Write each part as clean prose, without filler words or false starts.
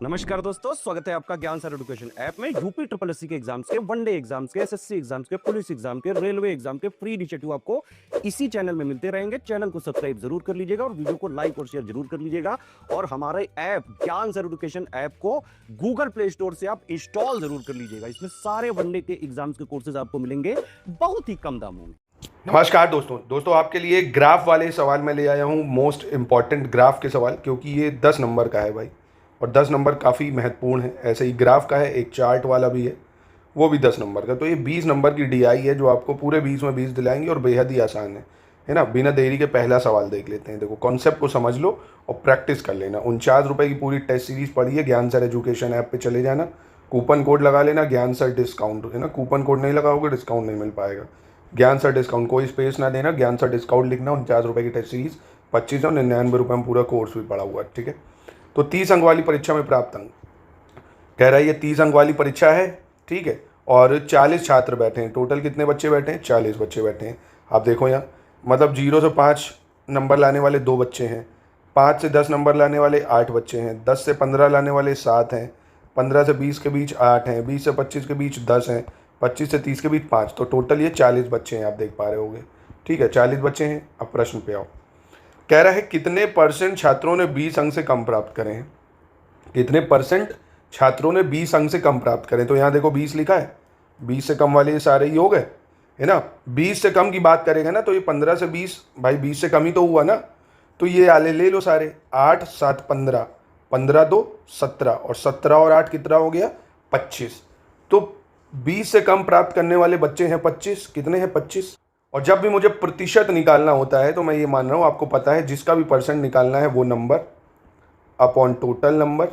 नमस्कार दोस्तों, स्वागत है आपका ज्ञान सर एजुकेशन ऐप में। यूपी ट्रिपल एससी के एग्जाम्स के, वनडे एग्जाम्स के, एसएससी एग्जाम्स के, पुलिस एग्जाम के, रेलवे एग्जाम के फ्री इनिशिएटिव आपको इसी चैनल में मिलते रहेंगे। चैनल को सब्सक्राइब जरूर कर लीजिएगा और वीडियो को लाइक और शेयर जरूर कर लीजिएगा। और हमारे ऐप ज्ञान सर एजुकेशन ऐप को गूगल प्ले स्टोर से आप इंस्टॉल जरूर कर लीजिएगा। इसमें सारे वनडे के एग्जाम्स के कोर्सेज आपको मिलेंगे बहुत ही कम दामों में। नमस्कार दोस्तों आपके लिए ग्राफ वाले सवाल मैं ले आया हूँ। मोस्ट इम्पॉर्टेंट ग्राफ के सवाल, क्योंकि ये 10 नंबर का है भाई, और 10 नंबर काफ़ी महत्वपूर्ण है। ऐसे ही ग्राफ का है, एक चार्ट वाला भी है, वो भी 10 नंबर का। तो ये 20 नंबर की डीआई है जो आपको पूरे 20 में 20 दिलाएंगे और बेहद ही आसान है ना। बिना देरी के पहला सवाल देख लेते हैं। देखो, कॉन्सेप्ट को समझ लो और प्रैक्टिस कर लेना। 49 रुपये की पूरी टेस्ट सीरीज पढ़ी है। ज्ञान सर एजुकेशन ऐप पर चले जाना, कूपन कोड लगा लेना, ज्ञान सर डिस्काउंट, है ना। कूपन कोड नहीं लगाओगे डिस्काउंट नहीं मिल पाएगा। ज्ञान सर डिस्काउंट, कोई स्पेस ना देना, ज्ञान सर डिस्काउंट लिखना। 49 रुपये की टेस्ट सीरीज, 2599 रुपये में पूरा कोर्स भी पड़ा हुआ है, ठीक है। तो 30 अंक वाली परीक्षा में प्राप्त अंक कह रहा है, ये 30 अंक वाली परीक्षा है, ठीक है। और 40 छात्र बैठे हैं। टोटल कितने बच्चे बैठे हैं? 40 बच्चे बैठे हैं। आप देखो यहाँ, मतलब 0 से 5 नंबर लाने वाले 2 बच्चे हैं, 5 से 10 नंबर लाने वाले 8 बच्चे हैं, 10 से 15 लाने वाले 7 हैं, 15 से 20 के बीच 8 हैं, 20 से 25 के बीच 10 हैं, 25 से 30 के बीच 5। तो टोटल ये 40 बच्चे हैं, आप देख पा रहे होंगे, ठीक है। 40 बच्चे हैं। अब प्रश्न पे आओ। कह रहा है कितने % छात्रों ने 20 अंक से कम प्राप्त करें हैं? कितने % छात्रों ने 20 अंक से कम प्राप्त करें? तो यहाँ देखो 20 लिखा है, 20 से कम वाले ये सारे ही हो गए, है ना। 20 से कम की बात करेगा ना तो ये 15 से 20, भाई 20 से कम ही तो हुआ ना। तो ये आले ले लो सारे, 8 7 15, 15 2 17, और 17 और 8 कितना हो गया? 25। तो 20 से कम प्राप्त करने वाले बच्चे हैं 25। कितने हैं? 25। और जब भी मुझे प्रतिशत निकालना होता है तो मैं ये मान रहा हूँ, आपको पता है, जिसका भी % निकालना है वो number upon total number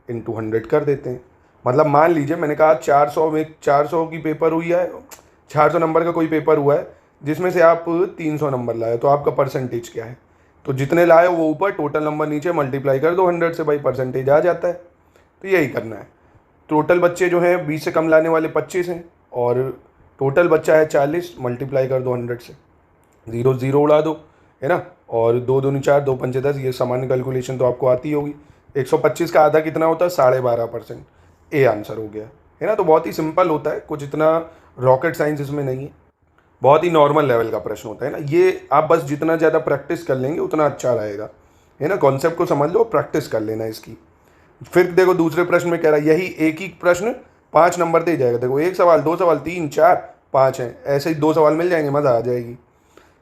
into 100 कर देते हैं। मतलब मान लीजिए मैंने कहा 400 में 400 की पेपर हुई है, 400 नंबर का कोई पेपर हुआ है जिसमें से आप 300 नंबर लाए, तो आपका % क्या है? तो जितने लाए वो ऊपर, टोटल नंबर नीचे, मल्टीप्लाई कर दो 100 से, भाई % आ जाता है। तो यही करना है। टोटल बच्चे जो हैं 20 से कम लाने वाले 25 हैं, और टोटल बच्चा है 40, मल्टीप्लाई कर दो 100 से, 0 0 उड़ा दो, है ना। और 2 दूनी 4, 2 पंचे 10, ये सामान्य कैलकुलेशन तो आपको आती होगी। 125 का आधा कितना होता है? 12.5%। ए आंसर हो गया, है ना। तो बहुत ही सिंपल होता है, कुछ इतना रॉकेट साइंस इसमें नहीं है, बहुत ही नॉर्मल लेवल का प्रश्न होता है ना। ये आप बस जितना ज़्यादा प्रैक्टिस कर लेंगे उतना अच्छा रहेगा, है ना। कॉन्सेप्ट को समझ लो, प्रैक्टिस कर लेना इसकी। फिर देखो दूसरे प्रश्न में कह रहा है यही एक ही प्रश्न 5 नंबर दे जाएगा। देखो 1 सवाल, 2 सवाल, 3 4 5 हैं, ऐसे ही 2 सवाल मिल जाएंगे, मज़ा आ जाएगी।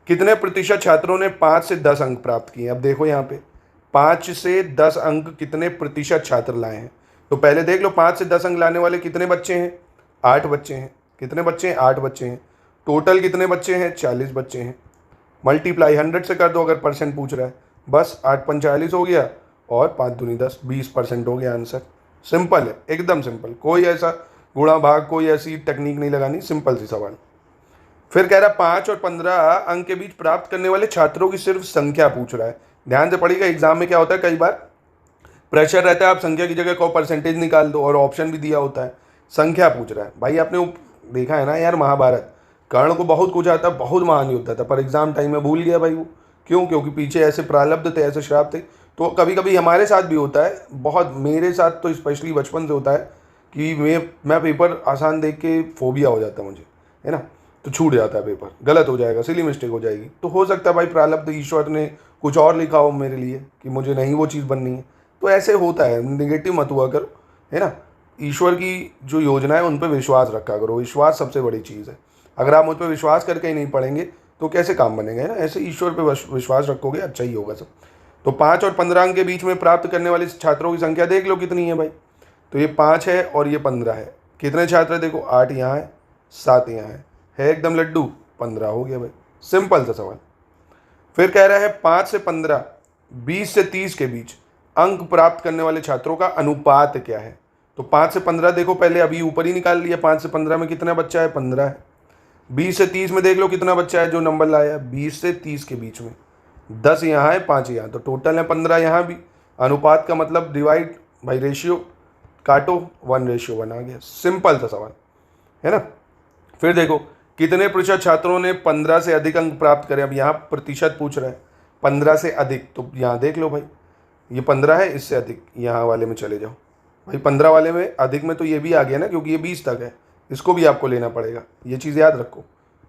कितने % छात्रों ने 5 से 10 अंक प्राप्त किए? अब देखो यहाँ पे 5 से 10 अंक कितने % छात्र लाए हैं? तो पहले देख लो 5 से 10 अंक लाने वाले कितने बच्चे हैं? 8 बच्चे हैं। कितने बच्चे हैं? 8 बच्चे हैं। टोटल कितने बच्चे हैं? 40 बच्चे हैं। मल्टीप्लाई 100 से कर दो अगर % पूछ रहा है, बस 8 पंच 40 हो गया, और 5 दूनी 10, 20% हो गया आंसर। सिंपल है, एकदम सिंपल, कोई ऐसा गुणा भाग, कोई ऐसी टेक्निक नहीं लगानी, सिंपल सी सवाल। फिर कह रहा है 5 और 15 अंक के बीच प्राप्त करने वाले छात्रों की सिर्फ संख्या पूछ रहा है। ध्यान से पढ़िएगा, एग्जाम में क्या होता है, कई बार प्रेशर रहता है, आप संख्या की जगह को % निकाल दो, और ऑप्शन भी दिया होता है। संख्या पूछ रहा है भाई, आपने देखा है ना यार, महाभारत, कर्ण को बहुत कुछ आता, बहुत महान योद्धा था, पर एग्जाम टाइम में भूल गया भाई वो। क्यों? क्योंकि पीछे ऐसे प्रारब्ध थे, ऐसे श्राप थे। तो कभी कभी हमारे साथ भी होता है, बहुत, मेरे साथ तो स्पेशली बचपन से होता है कि मैं पेपर आसान देख के फोबिया हो जाता है मुझे, है ना। तो छूट जाता है पेपर, गलत हो जाएगा, सिली मिस्टेक हो जाएगी। तो हो सकता है भाई प्रारब्ध, ईश्वर ने कुछ और लिखा हो मेरे लिए कि मुझे नहीं वो चीज़ बननी है। तो ऐसे होता है, निगेटिव मत हुआ करो, है ना। ईश्वर की जो योजना है उन पर विश्वास रखा करो, विश्वास सबसे बड़ी चीज़ है। अगर आप मुझ पर विश्वास करके ही नहीं पढ़ेंगे तो कैसे काम बनेगा, है ना। ऐसे ईश्वर पर विश्वास रखोगे, अच्छा ही होगा सब। तो 5 और 15 अंक के बीच में प्राप्त करने वाले छात्रों की संख्या देख लो कितनी है भाई। तो ये 5 है और ये 15 है। कितने छात्र है? देखो 8 यहाँ है, 7 यहाँ है एकदम लड्डू, 15 हो गया भाई। सिंपल सा सवाल। फिर कह रहा है 5 से 15, 20 से 30 के बीच अंक प्राप्त करने वाले छात्रों का अनुपात क्या है? तो 5 से 15 देखो, पहले अभी ऊपर ही निकाल लिया, 5 से 15 में कितना बच्चा है? 15 है। 20 से 30 में देख लो कितना बच्चा है जो नंबर लाया है, 20 से 30 के बीच में 10 यहाँ है, 5 यहाँ, तो टोटल है 15 यहाँ भी। अनुपात का मतलब डिवाइड, भाई रेशियो काटो, 1:1 आ गया। सिंपल सा सवाल, है ना। फिर देखो कितने % छात्रों ने 15 से अधिक अंक प्राप्त करें? अब यहाँ प्रतिशत पूछ रहा है, 15 से अधिक, तो यहाँ देख लो भाई, ये 15 है, इससे अधिक यहाँ वाले में चले जाओ, भाई 15 वाले में अधिक में तो ये भी आ गया ना, क्योंकि ये 20 तक है, इसको भी आपको लेना पड़ेगा, ये चीज़ याद रखो,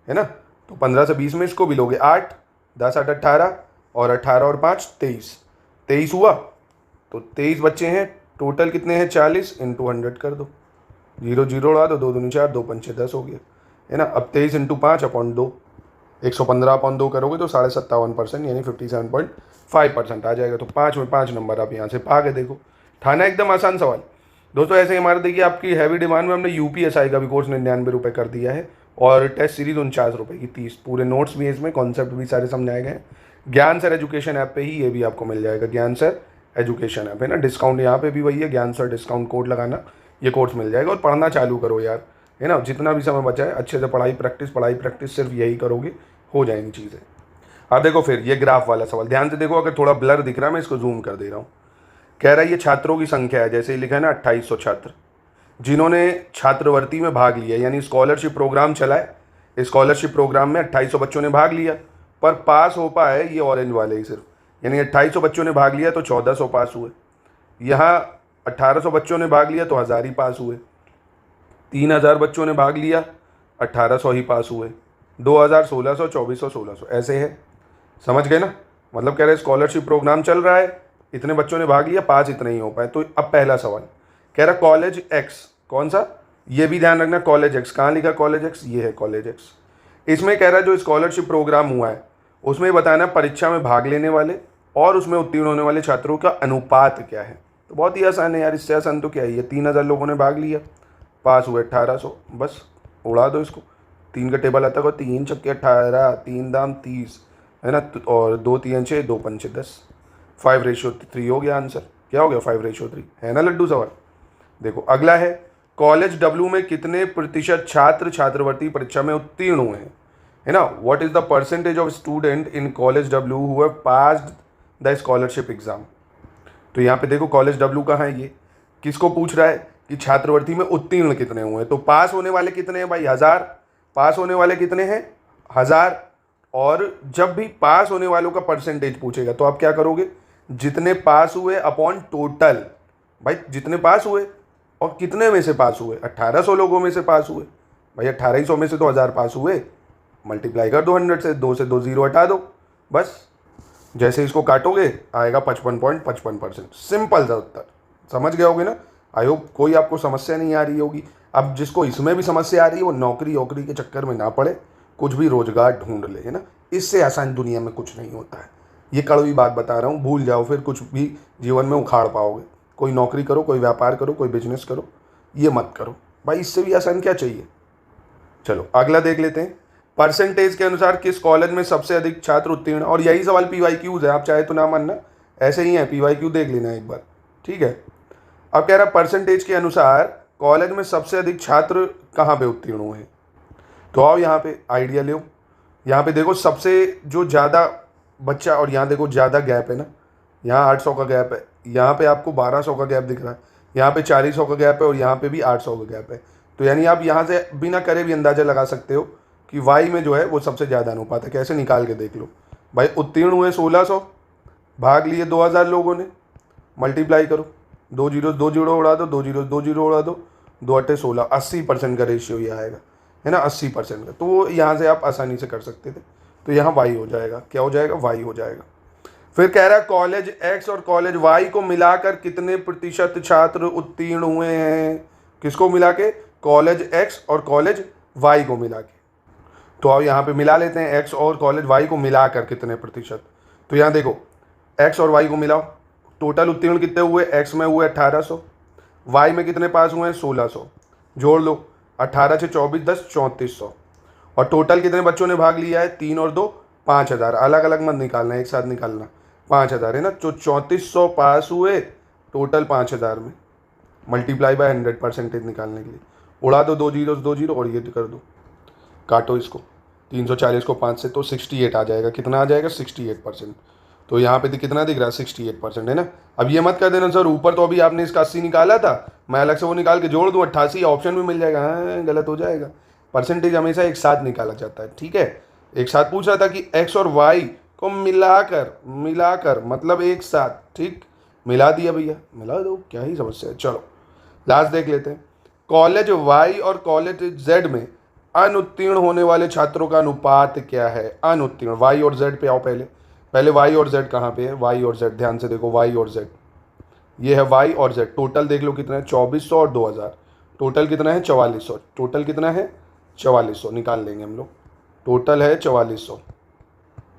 है ना। तो 15 से 20 में इसको भी लोगे, 8 10 8 18, और 18 और 5 23, 23 हुआ। तो 23 बच्चे हैं, टोटल कितने हैं 40, इंटू 100 कर दो, 0 0 उड़ा दो, 2 दूनी 4, 2 पंचे 10 हो गया, है ना। अब 23 इंटू 5 अपॉन 2, 115 अपॉन 2 करोगे तो 57.5% यानी 57.5% आ जाएगा। तो 5 में 5 नंबर आप यहाँ से पा के देखो, ठाना एकदम आसान सवाल। दोस्तों ऐसे ही हमारे देखिए आपकी हैवी डिमांड में हमने यूपीएसआई का भी कोर्स 99 रुपये कर दिया है, और टेस्ट सीरीज 49 रुपये की 30, पूरे नोट्स भी हैं इसमें, कॉन्सेप्ट भी सारे समझाए गए हैं। ज्ञान सर एजुकेशन ऐप पे ही ये भी आपको मिल जाएगा, ज्ञान सर एजुकेशन ऐप है ना। डिस्काउंट यहाँ पे भी वही है, ज्ञान सर डिस्काउंट कोड लगाना, ये कोर्स मिल जाएगा। और पढ़ना चालू करो यार, है ना, जितना भी समय बचा है अच्छे से पढ़ाई प्रैक्टिस सिर्फ यही करोगे, हो जाएंगी चीज़ें। अब देखो फिर ये ग्राफ वाला सवाल ध्यान से देखो, अगर थोड़ा ब्लर दिख रहा है मैं इसको जूम कर दे रहा हूँ। कह रहा है ये छात्रों की संख्या है, जैसे ही लिखा है ना 2800 छात्र, जिन्होंने छात्रवृत्ति में भाग लिया, यानी स्कॉलरशिप प्रोग्राम चला है, स्कॉलरशिप प्रोग्राम में 2800 बच्चों ने भाग लिया, पर पास हो पाए ये ऑरेंज वाले ही सिर्फ, यानी 2800 बच्चों ने भाग लिया तो 1400 पास हुए। यहाँ 1800 बच्चों ने भाग लिया तो 1000 ही पास हुए। 3000 बच्चों ने भाग लिया 1800 ही पास हुए। 2000 1600 2400 1600 ऐसे है, समझ गए ना। मतलब कह रहे स्कॉलरशिप प्रोग्राम चल रहा है, इतने बच्चों ने भाग लिया, 5 इतने ही हो पाए। तो अब पहला सवाल कह रहा कॉलेज एक्स, कौन सा, ये भी ध्यान रखना, कॉलेज एक्स कहाँ लिखा, कॉलेज एक्स ये है कॉलेज एक्स। इसमें कह रहा है जो स्कॉलरशिप प्रोग्राम हुआ है उसमें बताना परीक्षा में भाग लेने वाले और उसमें उत्तीर्ण होने वाले छात्रों का अनुपात क्या है। तो बहुत ही आसान है यार, इससे आसान तो क्या है। ये 3000 लोगों ने भाग लिया, पास हुए 1800, बस उड़ा दो इसको। 3 का टेबल आता है, 3 छक्के 18, 3 दाम 30, है ना, और 2 3 6, 2 पंचे 10, 5:3 हो गया आंसर। क्या हो गया 5:3, है ना लड्डू सवाल। देखो अगला है, कॉलेज डब्ल्यू में कितने प्रतिशत छात्र छात्रवृत्ति परीक्षा में उत्तीर्ण हुए हैं, है ना। What is the percentage of student in college W who have passed the scholarship exam. तो यहाँ पे देखो कॉलेज डब्ल्यू कहाँ है, ये किसको पूछ रहा है कि छात्रवृत्ति में उत्तीर्ण कितने हुए हैं। तो पास होने वाले कितने हैं भाई, 1000, पास होने वाले कितने हैं 1000। और जब भी पास होने वालों का परसेंटेज पूछेगा तो आप क्या करोगे, जितने पास हुए अपॉन टोटल, भाई जितने पास हुए और कितने में से पास हुए, 1800 लोगों में से पास हुए, भाई 1800 में से तो 1000 पास हुए, मल्टीप्लाई कर दो 100 से, 2 से 2 जीरो हटा दो, बस जैसे इसको काटोगे आएगा 55.55%। सिंपल सा उत्तर, समझ गए होगे ना। आई होप कोई आपको समस्या नहीं आ रही होगी। अब जिसको इसमें भी समस्या आ रही है वो नौकरी वोकरी के चक्कर में ना पड़े, कुछ भी रोजगार ढूंढ ले, है ना। इससे आसान दुनिया में कुछ नहीं होता है, ये कड़वी बात बता रहा हूँ, भूल जाओ, फिर कुछ भी जीवन में उखाड़ पाओगे। कोई नौकरी करो, कोई व्यापार करो, कोई बिजनेस करो, ये मत करो भाई, इससे भी आसान क्या चाहिए। चलो अगला देख लेते हैं, परसेंटेज के अनुसार किस कॉलेज में सबसे अधिक छात्र उत्तीर्ण। और यही सवाल PYQs है, आप चाहे तो ना मानना, ऐसे ही है, PYQ देख लेना एक बार, ठीक है। अब कह रहा परसेंटेज के अनुसार कॉलेज में सबसे अधिक छात्र कहाँ पे उत्तीर्ण हुए हैं। तो आओ यहाँ पे आइडिया लो, यहाँ पे देखो सबसे जो ज़्यादा बच्चा, और यहाँ देखो ज़्यादा गैप है ना, यहाँ 800 का गैप है, यहाँ पे आपको 1200 का गैप दिख रहा है, यहाँ पे 400 का गैप है, और यहाँ पे भी 800 का गैप है। तो यानी आप यहाँ से बिना करे भी अंदाज़ा लगा सकते हो कि वाई में जो है वो सबसे ज़्यादा अनुपात है। कैसे निकाल के देख लो भाई, उत्तीर्ण हुए 1600, भाग लिए 2000 लोगों ने, मल्टीप्लाई करो, 2 जीरो उड़ा दो, 2 जीरो उड़ा दो, 2 8 16, 80% का रेशियो ये आएगा, है ना, 80% का। तो यहाँ से आप आसानी से कर सकते थे। तो यहाँ वाई हो जाएगा, क्या हो जाएगा, वाई हो जाएगा। फिर कह रहा है कॉलेज एक्स और कॉलेज वाई को मिलाकर कितने प्रतिशत छात्र उत्तीर्ण हुए हैं। किसको मिला के, कॉलेज एक्स और कॉलेज वाई को मिला के। तो अब यहाँ पे मिला लेते हैं, एक्स और कॉलेज वाई को मिलाकर कितने प्रतिशत। तो यहाँ देखो एक्स और वाई को मिलाओ, टोटल उत्तीर्ण कितने हुए, एक्स में हुए 1800, वाई में कितने पास हुए हैं 1600, जोड़ लो 18 से 24 10 3400, और टोटल कितने बच्चों ने भाग लिया है, 3 और 2 5000। अलग अलग मत निकालना, एक साथ निकालना, 5000 है ना। तो 3400 पास हुए टोटल 5000 में, मल्टीप्लाई बाय 100 परसेंटेज निकालने के लिए उड़ा दो, 2 जीरो और ये कर दो, काटो इसको, 340 को 5 से, तो 68 आ जाएगा। कितना आ जाएगा, 68%। तो यहाँ पे कितना दिख रहा है, 68% है ना। अब ये मत कर देना सर ऊपर तो अभी आपने इसका 80 निकाला था, मैं अलग से वो निकाल के जोड़ दूँ 88, ऑप्शन भी मिल जाएगा। हाँ गलत हो जाएगा, परसेंटेज हमेशा एक साथ निकाला जाता है, ठीक है। एक साथ पूछ रहा था कि एक्स और वाई को मिलाकर मतलब एक साथ, ठीक, मिला दिया भैया, मिला दो, क्या ही समस्या है। चलो लास्ट देख लेते हैं। कॉलेज वाई और कॉलेज जेड में अनुत्तीर्ण होने वाले छात्रों का अनुपात क्या है? अनुत्तीर्ण, वाई और जेड पे आओ। पहले पहले वाई और जेड कहाँ पे है? वाई और जेड, ध्यान से देखो, वाई और जेड, ये है वाई और जेड। टोटल देख लो कितना है, 2400 और 2000, टोटल कितना है? 4400। टोटल कितना है? 4400 निकाल लेंगे हम लोग। टोटल है 4400,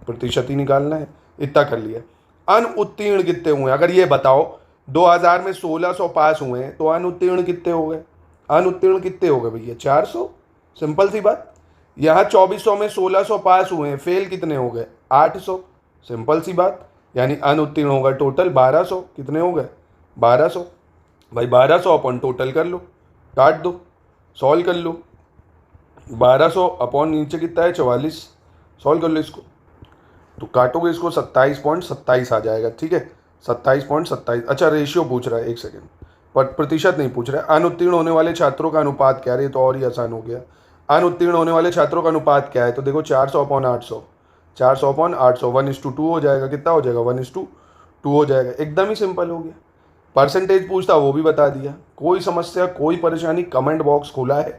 प्रतिशत ही निकालना है, इतना कर लिया। अनुत्तीर्ण कितने हुए अगर ये बताओ? 2000 में 1600 पास हुए हैं, तो अनुत्तीर्ण कितने हो गए? अनुत्तीर्ण कितने हो गए भैया? 400। सिंपल सी बात। यहाँ 2400 में 1600 पास हुए हैं, फेल कितने हो गए? 800। सिंपल सी बात। यानी अनुत्तीर्ण होगा टोटल 1200। कितने हो गए? 1200। भाई 1200 अपॉन टोटल कर लो, काट दो, सॉल्व कर लो। 1200 अपॉन नीचे कितना है? 44। सॉल्व कर लो इसको, तो काटोगे इसको 27.27 आ जाएगा। ठीक है, 27.27। अच्छा रेशियो पूछ रहा है, एक सेकेंड, पर प्रतिशत नहीं पूछ रहा है। अनुत्तीर्ण होने वाले छात्रों का अनुपात क्या है? तो और ही आसान हो गया। अनुत्तीर्ण होने वाले छात्रों का अनुपात क्या है? तो देखो 400 अपॉन 800, 400 अपॉन 800, 1:2 हो जाएगा। कितना हो जाएगा? 1:2 हो जाएगा। एकदम ही सिंपल हो गया। परसेंटेज पूछता वो भी बता दिया। कोई समस्या, कोई परेशानी, कमेंट बॉक्स खुला है,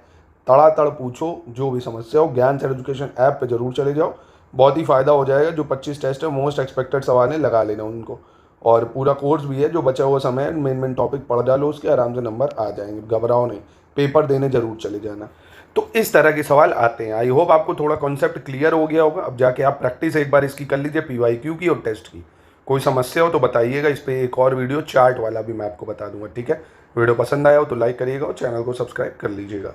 तड़ातड़ पूछो, जो भी समस्या हो। ज्ञान सर एजुकेशन ऐप पे जरूर चले जाओ, बहुत ही फ़ायदा हो जाएगा। जो 25 टेस्ट है, मोस्ट एक्सपेक्टेड सवाल है, लगा लेना उनको। और पूरा कोर्स भी है, जो बचा हुआ समय है, मेन टॉपिक पढ़ डालो, उसके आराम से नंबर आ जाएंगे। घबराओ नहीं, पेपर देने जरूर चले जाना। तो इस तरह के सवाल आते हैं। आई होप आपको थोड़ा कॉन्सेप्ट क्लियर हो गया होगा। अब जाके आप प्रैक्टिस एक बार इसकी कर लीजिए, PYQ की और टेस्ट की। कोई समस्या हो तो बताइएगा, इस पर एक और वीडियो चार्ट वाला भी मैं आपको बता दूंगा। ठीक है, वीडियो पसंद आया हो तो लाइक करिएगा और चैनल को सब्सक्राइब कर लीजिएगा।